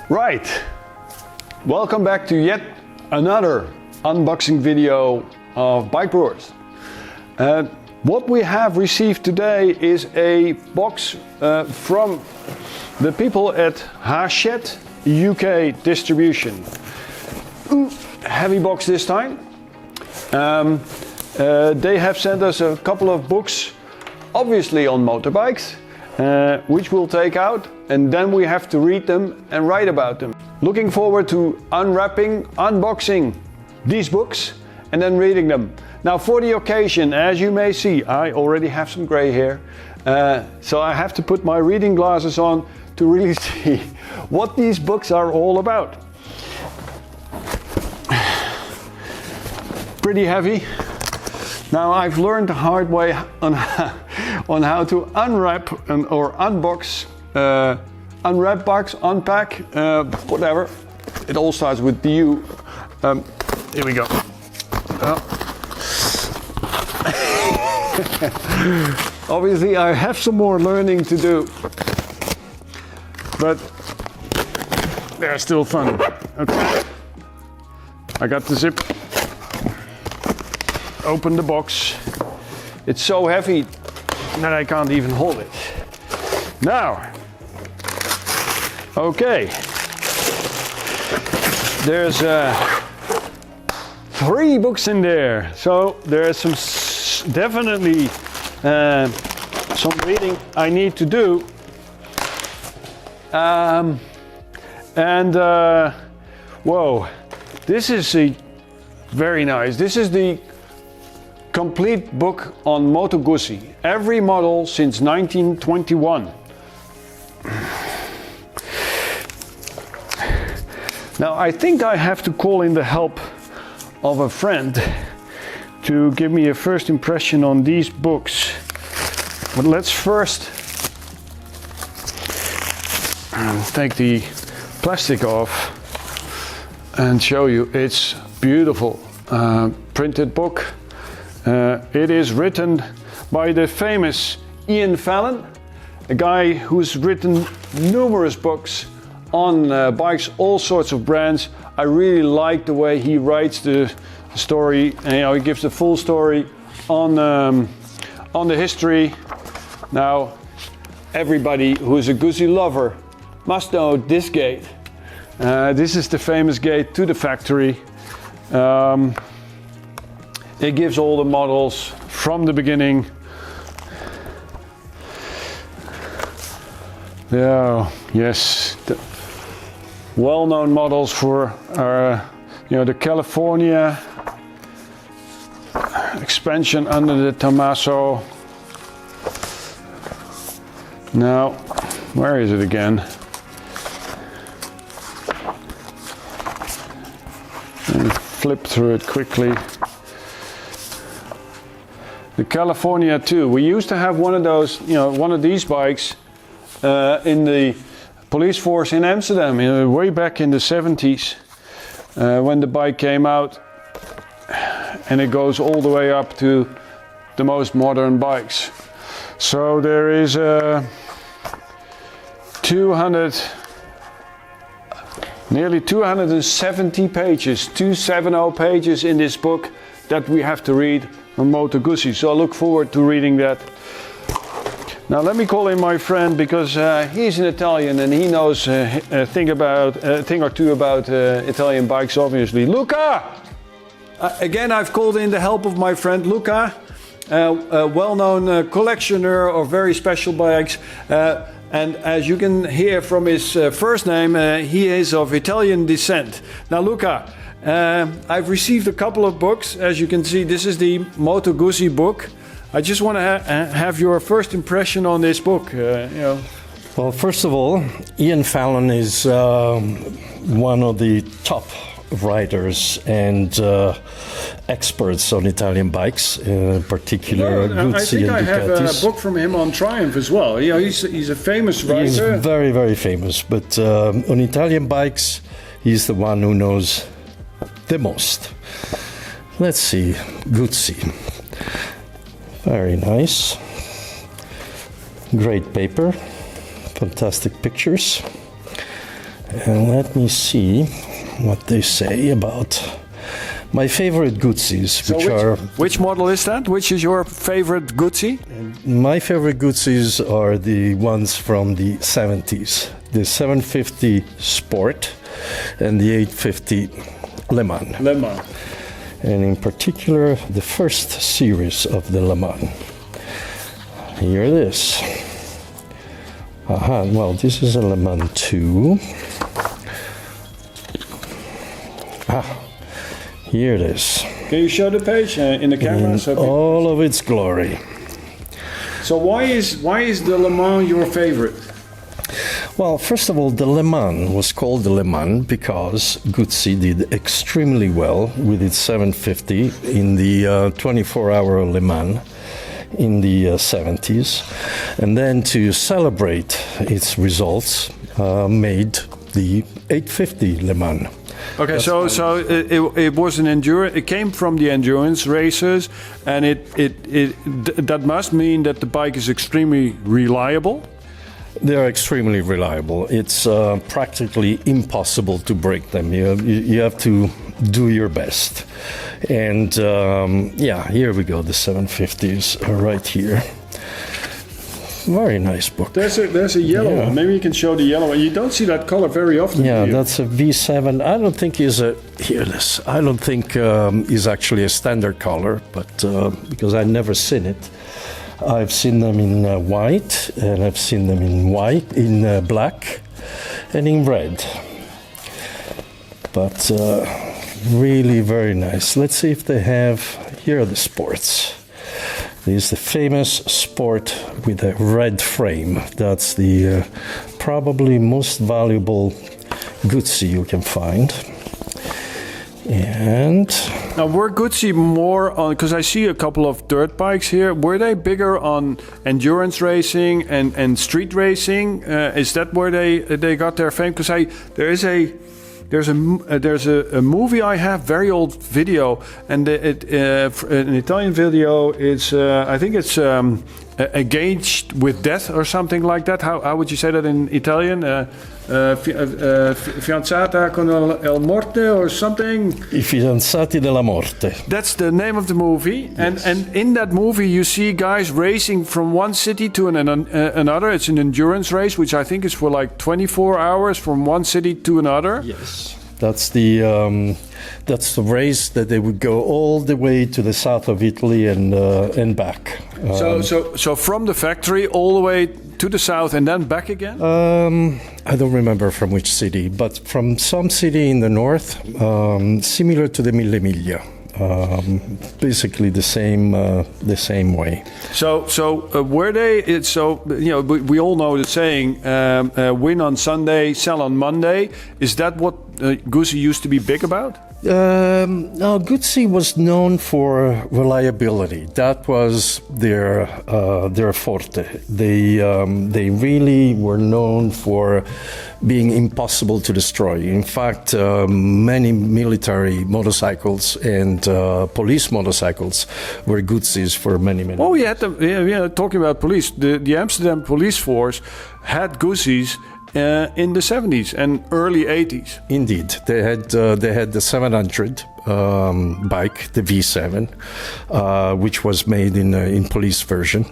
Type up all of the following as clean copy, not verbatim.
Right, welcome back to yet another unboxing video of BikeBrewers. What we have received today is a box from the people at Stiches UK distribution. Heavy box this time. They have sent us a couple of books, obviously on motorbikes, which we'll take out, and then we have to read them and write about them. Looking forward to unwrapping, unboxing these books and then reading them. Now for the occasion, as you may see, I already have some gray hair, so I have to put my reading glasses on to really see what these books are all about. Pretty heavy. Now I've learned the hard way on how to unwrap or unbox, unwrap box, unpack, whatever. It all starts with the U. Here we go. Obviously I have some more learning to do, but they're still fun. Okay. I got the zip. Open the box. It's so heavy that I can't even hold it. Now, okay, there's 3 books in there, so there's some definitely some reading I need to do, whoa, this is very nice. This is the complete book on Moto Guzzi, every model since 1921. Now I think I have to call in the help of a friend to give me a first impression on these books. But let's first take the plastic off and show you its beautiful printed book. It is written by the famous Ian Fallon, a guy who's written numerous books on bikes, all sorts of brands. I really like the way he writes the story, and he gives the full story on the history. Now, everybody who is a Guzzi lover must know this gate. This is the famous gate to the factory. It gives all the models from the beginning. Yeah, yes, the well-known models for the California expansion under the Tommaso. Now, where is it again? Let me flip through it quickly. The California 2. We used to have one of those, one of these bikes in the police force in Amsterdam, way back in the 70s, when the bike came out, and it goes all the way up to the most modern bikes. So there is nearly 270 pages, 270 pages in this book that we have to read on Moto Guzzi. So I look forward to reading that. Now let me call in my friend, because he's an Italian and he knows a thing or two about Italian bikes, obviously. Luca! Again, I've called in the help of my friend Luca, a well-known collectioner of very special bikes. And as you can hear from his first name, he is of Italian descent. Now Luca, I've received a couple of books. As you can see, this is the Moto Guzzi book. I just want to have your first impression on this book. Well, first of all, Ian Fallon is one of the top writers and experts on Italian bikes, in particular Guzzi and Ducatis. I think I have a book from him on Triumph as well. He's a famous writer. He's very, very famous, but on Italian bikes, he's the one who knows the most. Let's see, Guzzi. Very nice. Great paper. Fantastic pictures. And let me see what they say about my favorite Guzzis, which model is that? Which is your favorite Guzzi? My favorite Guzzis are the ones from the 70s. The 750 Sport and the 850 Le Mans. Le Mans. And in particular, the first series of the Le Mans. Here it is. Well, this is a Le Mans 2. Here it is. Can you show the page in the camera? In all of its glory. So why is the Le Mans your favorite? Well, first of all, the Le Mans was called the Le Mans because Guzzi did extremely well with its 750 in the 24-hour Le Mans in the 70s. And then to celebrate its results, made the 850 Le Mans. Okay, so it was an endurance. It came from the endurance races, and that must mean that the bike is extremely reliable. They are extremely reliable. It's practically impossible to break them. You have to do your best. And yeah, here we go. The 750s are right here. Very nice book. There's a yellow one. Maybe you can show the yellow one. You don't see that color very often. Yeah, that's a V7. I don't think is a I don't think is actually a standard color, but because I've never seen it. I've seen them in white, and I've seen them in black, and in red. But really very nice. Let's see if they have. Here are the sports. This is the famous Sport with a red frame. That's the probably most valuable Guzzi you can find. And now, were Guzzi more on? Because I see a couple of dirt bikes here. Were they bigger on endurance racing and street racing? Is that where they got their fame? Because there's a movie I have, very old video, and an Italian video. It's I think it's Engaged with Death or something like that. How would you say that in Italian? Fidanzata con el morte or something? I fidanzati della morte. That's the name of the movie. Yes. And in that movie you see guys racing from one city to another. It's an endurance race, which I think is for like 24 hours from one city to another. Yes. That's the race that they would go all the way to the south of Italy and back. So from the factory all the way to the south and then back again? I don't remember from which city, but from some city in the north, similar to the Mille Miglia. Basically the same way. So were they? So we all know the saying: "Win on Sunday, sell on Monday." Is that what Guzzi used to be big about? No, Guzzi was known for reliability. That was their forte. They really were known for being impossible to destroy. In fact, many military motorcycles and police motorcycles were Guzzis for many. Oh, we had them. Yeah, talking about police, the Amsterdam police force had Guzzis. In the 70s and early 80s. Indeed, they had the 700 bike, the V7, which was made in police version,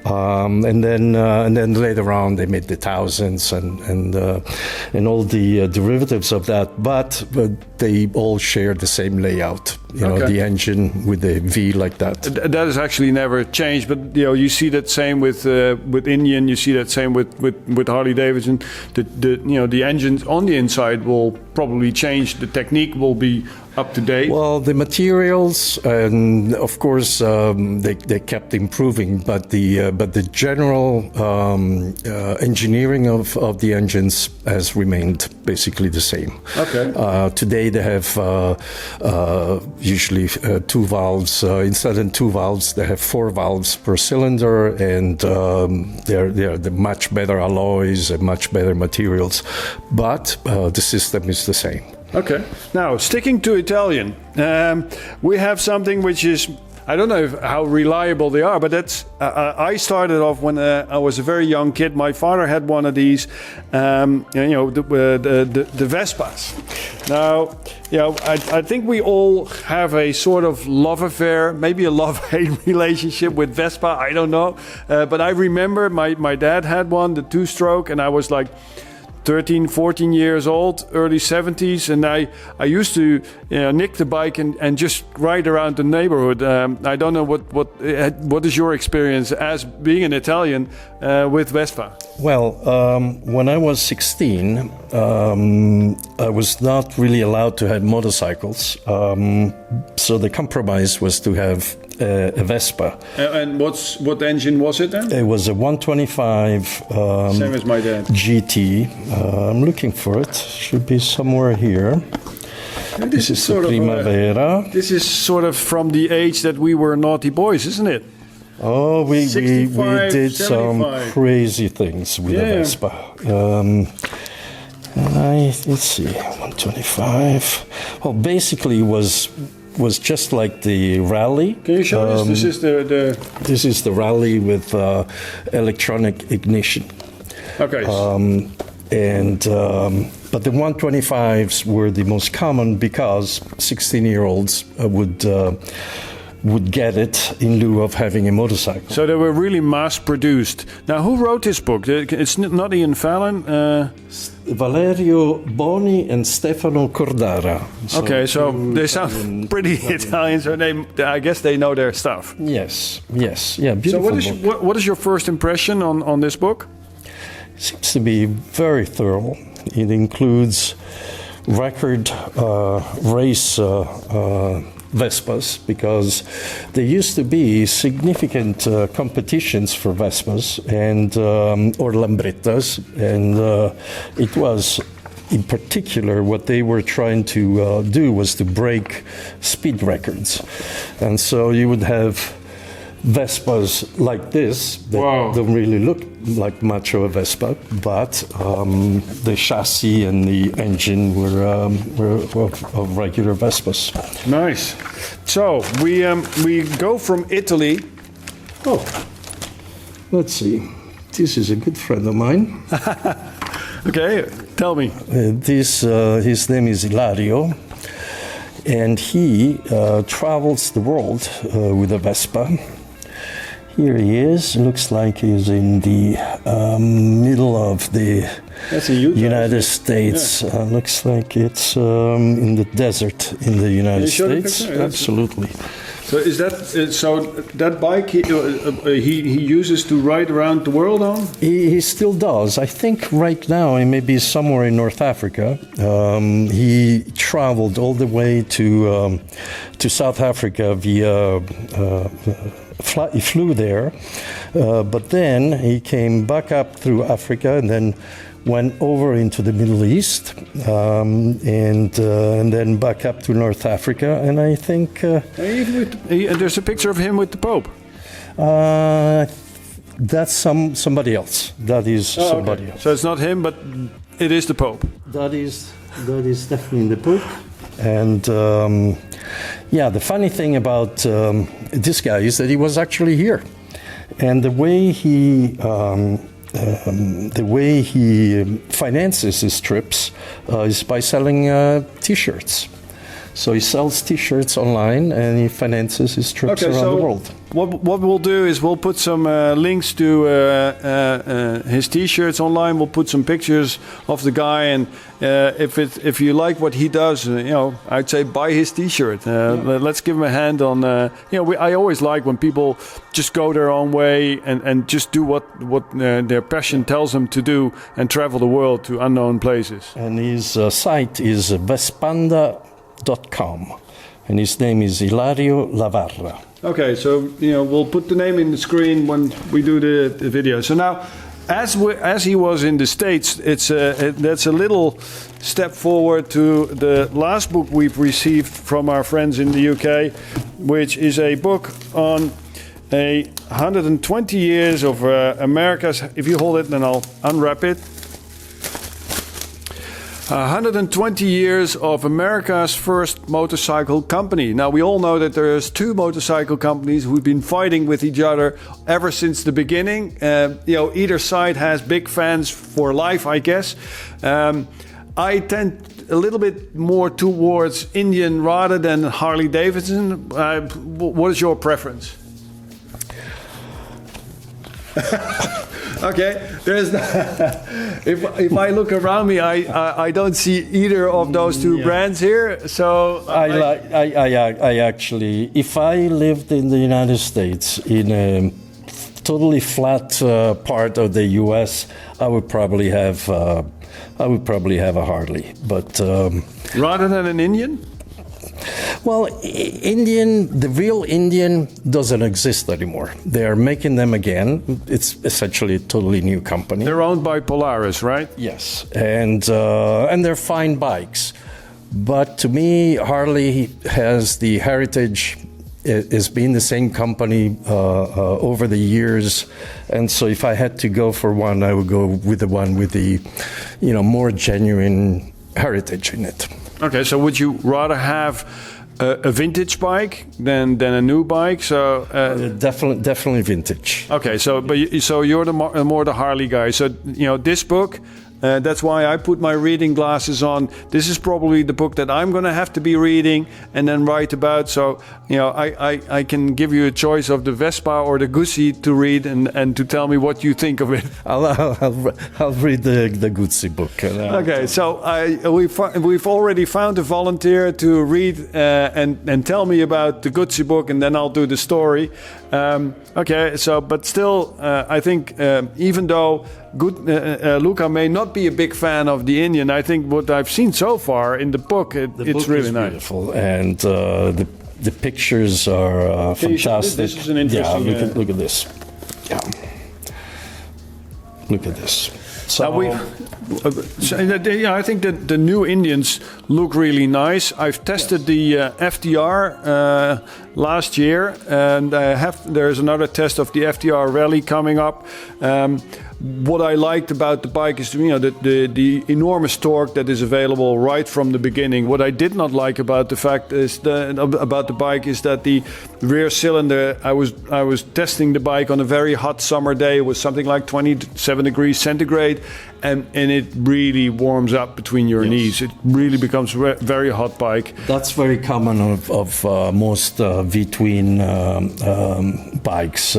and then later on they made the thousands and all the derivatives of that. But they all share the same layout. The engine with the V like that. That has actually never changed. But you see that same with Indian. You see that same with Harley Davidson. The engines on the inside will probably change. The technique will be up to date. Well, the materials, and of course, they kept improving, but the general engineering of the engines has remained basically the same. Okay. Today they have usually two valves. Instead of two valves, they have four valves per cylinder, and they're the much better alloys and much better materials. But the system is the same. Okay. Now, sticking to Italian, we have something which is I don't know how reliable they are, but that's. I started off when I was a very young kid. My father had one of these, the Vespas. Now, I think we all have a sort of love affair, maybe a love-hate relationship with Vespa. I don't know, but I remember my dad had one, the two-stroke, and I was like 13, 14 years old, early 70s, and I used to nick the bike and just ride around the neighborhood. I don't know what is your experience as being an Italian with Vespa? Well, when I was 16, I was not really allowed to have motorcycles. So the compromise was to have a Vespa. And what engine was it then? It was a 125 Same as my dad. GT. I'm looking for it. Should be somewhere here. This is the Primavera. This is sort of from the age that we were naughty boys, isn't it? Oh, we 65, did 75. some crazy things with the Vespa. Let's see, 125. Well, basically was just like the rally. Can you show us? This is the. This is the rally with electronic ignition. Okay. But the 125s were the most common because 16-year-olds would get it in lieu of having a motorcycle. So they were really mass-produced. Now, who wrote this book? It's not Ian Fallon. Valerio Boni and Stefano Cordara. So they sound pretty Italian. So I guess they know their stuff. Yes, yeah, beautiful. So what is your first impression on this book? Seems to be very thorough. It includes record race Vespas, because there used to be significant competitions for Vespas and or Lambrettas, and it was in particular what they were trying to do was to break speed records, and so you would have Vespas like this that don't really look like much of a Vespa, but the chassis and the engine were of regular Vespas. Nice. So we go from Italy. Oh, let's see. This is a good friend of mine. Okay, tell me. His name is Ilario, and he travels the world with a Vespa. Here he is. Looks like he's in the middle of the United States. Yeah. Looks like it's in the desert in the United States. Absolutely. So is that that bike he uses to ride around the world on? He still does. I think right now he may be somewhere in North Africa. He traveled all the way to South Africa via. He flew there, but then he came back up through Africa and then went over into the Middle East and then back up to North Africa. And I think there's a picture of him with the Pope. That's somebody else. That is somebody else. So it's not him, but it is the Pope. That is definitely the Pope. And the funny thing about this guy is that he was actually here, and the way he finances his trips is by selling T-shirts. So he sells T-shirts online and he finances his trips around the world. What we'll do is we'll put some links to his T-shirts online. We'll put some pictures of the guy, and if you like what he does, I'd say buy his T-shirt. Let's give him a hand on. I always like when people just go their own way and just do what their passion tells them to do and travel the world to unknown places. And his site is Vespanda.com, and his name is Ilario Lavarra. Okay, so we'll put the name in the screen when we do the video. So now, as he was in the States, that's a little step forward to the last book we've received from our friends in the UK, which is a book on 120 years of America's. If you hold it, then I'll unwrap it. 120 years of America's first motorcycle company. Now, we all know that there's two motorcycle companies who've been fighting with each other ever since the beginning. Either side has big fans for life, I guess. I tend a little bit more towards Indian rather than Harley Davidson. What is your preference? Okay, there's if I look around me, I don't see either of those two brands here. So I actually, if I lived in the United States in a totally flat part of the U.S., I would probably have a Harley, but rather than an Indian. Well, the real Indian doesn't exist anymore. They are making them again. It's essentially a totally new company. They're owned by Polaris, right? Yes, and they're fine bikes. But to me, Harley has the heritage. It's been the same company over the years, and so if I had to go for one, I would go with the one with the, more genuine heritage in it. Okay, so would you rather have a vintage bike than a new bike? So definitely vintage. Okay, so you're more the Harley guy. So this book. That's why I put my reading glasses on. This is probably the book that I'm going to have to be reading and then write about. So, I can give you a choice of the Vespa or the Guzzi to read and to tell me what you think of it. I'll read the Guzzi book. Okay, so we've already found a volunteer to read and tell me about the Guzzi book, and then I'll do the story. Okay, so but still, I think even though Luca may not be a big fan of the Indian, I think what I've seen so far in the book, it's really nice. Beautiful, and the pictures are fantastic. This is an interesting. Yeah, look at this. Yeah, look at this. So I think that the new Indians look really nice. I've tested the FDR last year, and there's another test of the FDR Rally coming up. What I liked about the bike is, the enormous torque that is available right from the beginning. What I did not like about the bike is that the rear cylinder. I was testing the bike on a very hot summer day. It was something like 27 degrees centigrade, and it really warms up between your knees. It really becomes a very hot bike. That's very common of most V-twin bikes.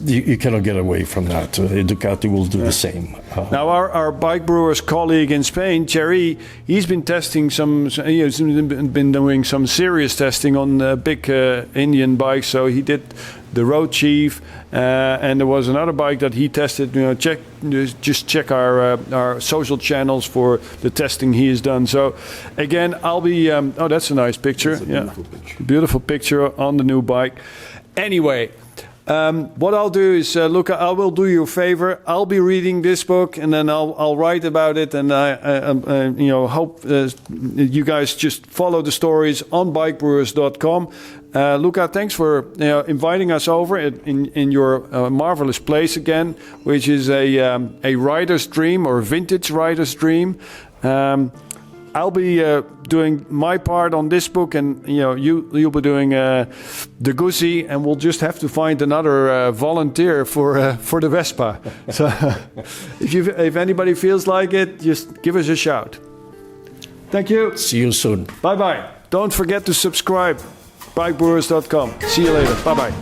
You cannot get away from that. Ducati will do the same. Now, our BikeBrewers colleague in Spain, Thierry, he's been testing he's been doing some serious testing on big Indian bikes. So he did the Road Chief, and there was another bike that he tested. Just check our social channels for the testing he has done. So again, I'll be. That's a nice picture. Beautiful picture on the new bike. Anyway. What I'll do is, Luca, I will do you a favor. I'll be reading this book, and then I'll write about it. And I hope you guys just follow the stories on BikeBrewers.com. Luca, thanks for inviting us over in your marvelous place again, which is a rider's dream or vintage rider's dream. I'll be doing my part on this book, and you'll be doing the Guzzi, and we'll just have to find another volunteer for the Vespa. So if anybody feels like it, just give us a shout. Thank you. See you soon. Bye bye. Don't forget to subscribe. BikeBrewers.com. See you later. Bye bye.